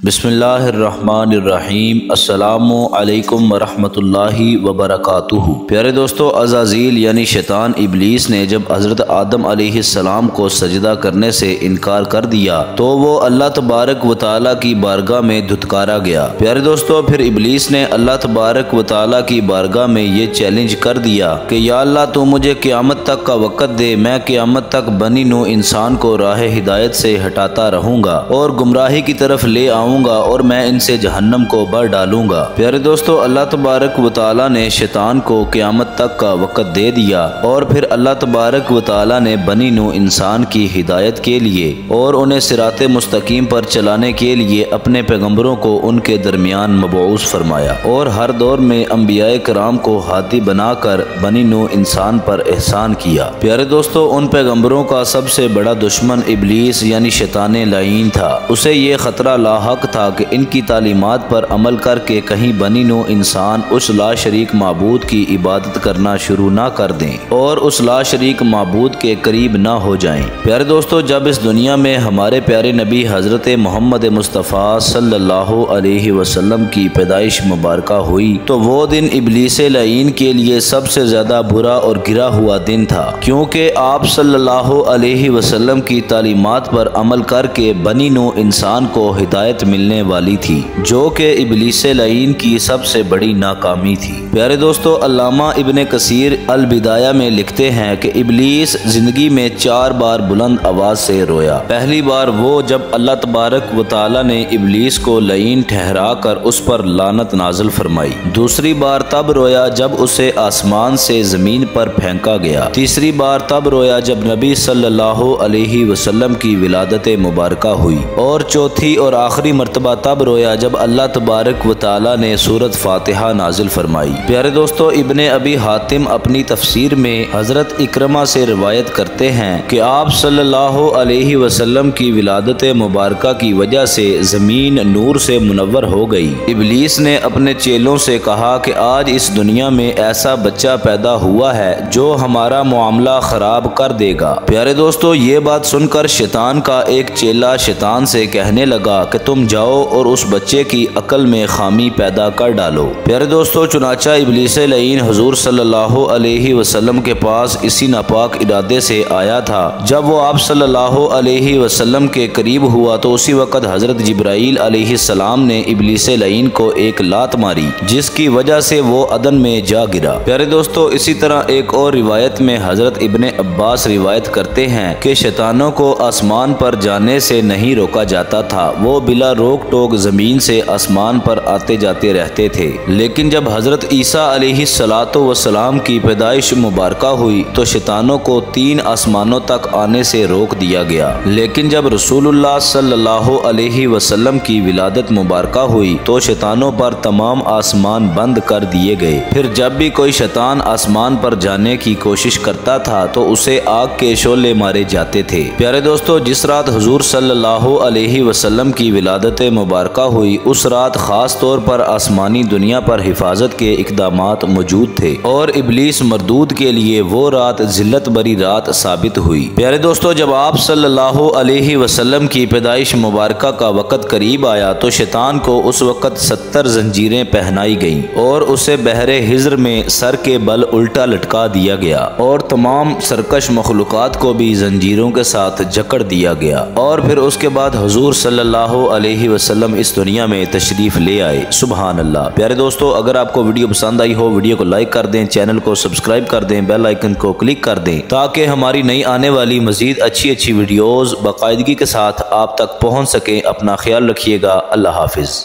بسم اللہ الرحمن الرحیم۔ السلام علیکم ورحمۃ اللہ وبرکاتہ۔ پیارے دوستو، عزازیل یعنی شیطان ابلیس نے جب حضرت آدم علیہ السلام کو سجدہ کرنے سے انکار کر دیا تو وہ اللہ تبارک و تعالیٰ کی بارگاہ میں دھتکارا گیا۔ پیارے دوستو، پھر ابلیس نے اللہ تبارک و تعالیٰ کی بارگاہ میں یہ چیلنج کر دیا کہ یا اللہ تو مجھے قیامت تک کا وقت دے، میں قیامت تک بنی نوع انسان کو راہ ہدایت سے ہٹاتا رہوں گا اور گمراہی کی طرف لے آؤں گا اور میں ان سے جہنم کو بھر ڈالوں گا۔ پیارے دوستو، اللہ تبارک و تعالیٰ نے شیطان کو قیامت تک کا وقت دے دیا اور پھر اللہ تبارک و تعالیٰ نے بنی نوع انسان کی ہدایت کے لیے اور انہیں صراط مستقیم پر چلانے کے لیے اپنے پیغمبروں کو ان کے درمیان مبعوث فرمایا اور ہر دور میں انبیاء کرام کو ہادی بنا کر بنی نوع انسان پر احسان کیا۔ پیارے دوستو، ان پیغمبروں کا سب سے بڑا دشمن ابلیس یعنی شیطان لعین تھا۔ اسے یہ خطرہ لاحق تھا کہ ان کی تعلیمات پر عمل کر کے کہیں بنی نوع انسان اس لا شریک معبود کی عبادت کرنا شروع نہ کر دیں اور اس لا شریک معبود کے قریب نہ ہو جائیں۔ پیارے دوستو، جب اس دنیا میں ہمارے پیارے نبی حضرت محمد مصطفیٰ صلی اللہ علیہ وسلم کی پیدائش مبارکہ ہوئی تو وہ دن ابلیس لعین کے لیے سب سے زیادہ برا اور گرا ہوا دن تھا، کیونکہ آپ صلی اللہ علیہ وسلم کی تعلیمات پر عمل کر کے بنی نوع انسان کو ہدایت ملنے والی تھی، جو کہ ابلیس لعین کی سب سے بڑی ناکامی تھی۔ پیارے دوستو، علامہ ابن کثیر البدایہ میں لکھتے ہیں کہ ابلیس زندگی میں 4 بار بلند آواز سے رویا۔ پہلی بار وہ جب اللہ تبارک و تعالیٰ نے ابلیس کو لعین ٹھہرا کر اس پر لعنت نازل فرمائی۔ دوسری بار تب رویا جب اسے آسمان سے زمین پر پھینکا گیا۔ تیسری بار تب رویا جب نبی صلی اللہ علیہ وسلم کی ولادت مبارکہ ہوئی، اور چوتھی اور آخری مرتبہ تب رویا جب اللہ تبارک و تعالیٰ نے سورۃ فاتحہ نازل فرمائی۔ پیارے دوستو، ابن ابی حاتم اپنی تفسیر میں حضرت اکرمہ سے روایت کرتے ہیں کہ آپ صلی اللہ علیہ وسلم کی ولادت مبارکہ کی وجہ سے زمین نور سے منور ہو گئی۔ ابلیس نے اپنے چیلوں سے کہا کہ آج اس دنیا میں ایسا بچہ پیدا ہوا ہے جو ہمارا معاملہ خراب کر دے گا۔ پیارے دوستو، یہ بات سن کر شیطان کا ایک چیلا شیطان سے کہنے لگا کہ تم جاؤ اور اس بچے کی عقل میں خامی پیدا کر ڈالو۔ پیارے دوستو، چنانچہ ابلیس لعین حضور صلی اللہ علیہ وسلم کے پاس اسی ناپاک ارادے سے آیا تھا۔ جب وہ آپ صلی اللہ علیہ وسلم کے قریب ہوا تو اسی وقت حضرت جبرائیل علیہ السلام نے ابلیس لعین کو ایک لات ماری، جس کی وجہ سے وہ عدن میں جا گرا۔ پیارے دوستو، اسی طرح ایک اور روایت میں حضرت ابن عباس روایت کرتے ہیں کہ شیطانوں کو آسمان پر جانے سے نہیں روکا جاتا تھا، وہ بلا روک ٹوک زمین سے آسمان پر آتے جاتے رہتے تھے، لیکن جب حضرت عیسیٰ علیہ السلام کی پیدائش مبارکہ ہوئی تو شیطانوں کو 3 آسمانوں تک آنے سے روک دیا گیا، لیکن جب رسول اللہ صلی اللہ علیہ وسلم کی ولادت مبارکہ ہوئی تو شیطانوں پر تمام آسمان بند کر دیے گئے۔ پھر جب بھی کوئی شیطان آسمان پر جانے کی کوشش کرتا تھا تو اسے آگ کے شعلے مارے جاتے تھے۔ پیارے دوستو، جس رات حضور صلی اللہ علیہ وسلم کی ولادت مبارکہ ہوئی اس رات خاص طور پر آسمانی دنیا پر حفاظت کے اقدامات موجود تھے اور ابلیس مردود کے لیے وہ رات ذلت بری رات ثابت ہوئی۔ پیارے دوستو، جب آپ صلی اللہ علیہ وسلم کی پیدائش مبارکہ کا وقت قریب آیا تو شیطان کو اس وقت 70 زنجیریں پہنائی گئیں اور اسے بحر حجر میں سر کے بل الٹا لٹکا دیا گیا اور تمام سرکش مخلوقات کو بھی زنجیروں کے ساتھ جکڑ دیا گیا، اور پھر اس کے بعد حضور صلی اللہ علیہ وسلم اس دنیا میں تشریف لے آئے۔ سبحان اللہ۔ پیارے دوستو، اگر آپ کو ویڈیو پسند آئی ہو ویڈیو کو لائک کر دیں، چینل کو سبسکرائب کر دیں، بیل آئیکن کو کلک کر دیں تاکہ ہماری نئی آنے والی مزید اچھی ویڈیوز باقاعدگی کے ساتھ آپ تک پہنچ سکیں۔ اپنا خیال رکھیے گا۔ اللہ حافظ۔